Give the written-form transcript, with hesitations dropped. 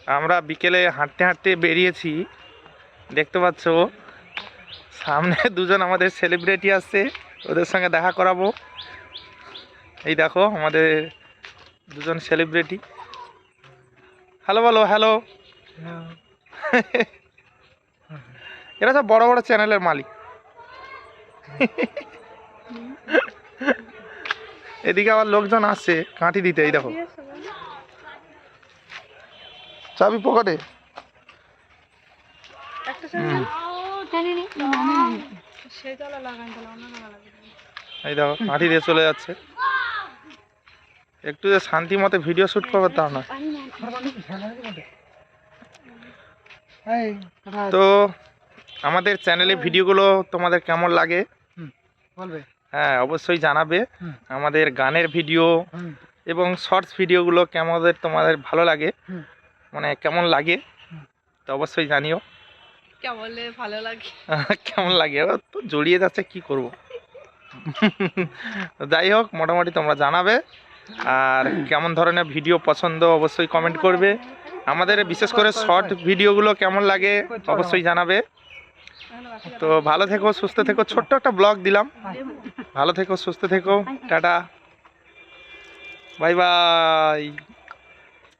আমরা বিকেলে হাঁটতে হাঁটতে বেরিয়েছি, দেখতে পাচ্ছ সামনে দুজন আমাদের সেলিব্রিটি আসছে, ওদের সঙ্গে দেখা করাবো। এই দেখো আমাদের দুজন সেলিব্রিটি। হ্যালো বলো, হ্যালো। এরা সব বড় বড় চ্যানেলের মালিক। এদিকে আবার লোকজন আসছে কাঁটি দিতে। এই দেখো চাবি পকেটে। এই দেখো কাঁটি দিয়ে চলে যাচ্ছে। একটু যে শান্তি মতে ভিডিও শুট করবে তা না। তো আমাদের চ্যানেলে ভিডিওগুলো তোমাদের কেমন লাগে হ্যাঁ অবশ্যই জানাবে। আমাদের গানের ভিডিও এবং শর্টস ভিডিওগুলো কেমন তোমাদের ভালো লাগে, মানে কেমন লাগে তো অবশ্যই জানিও। ভালো লাগে কেমন লাগে তো জড়িয়ে যাচ্ছে, কি করব। যাই হোক মোটামুটি তোমরা জানাবে। আর কেমন ধরনের ভিডিও পছন্দ অবশ্যই কমেন্ট করবে। আমাদের বিশেষ করে শর্ট ভিডিওগুলো কেমন লাগে অবশ্যই জানাবে। তো ভালো থেকো, সুস্থ থেকো। ছোট্ট একটা ব্লগ দিলাম। ভালো থেকো, সুস্থ থেকো। Tata, bye bye.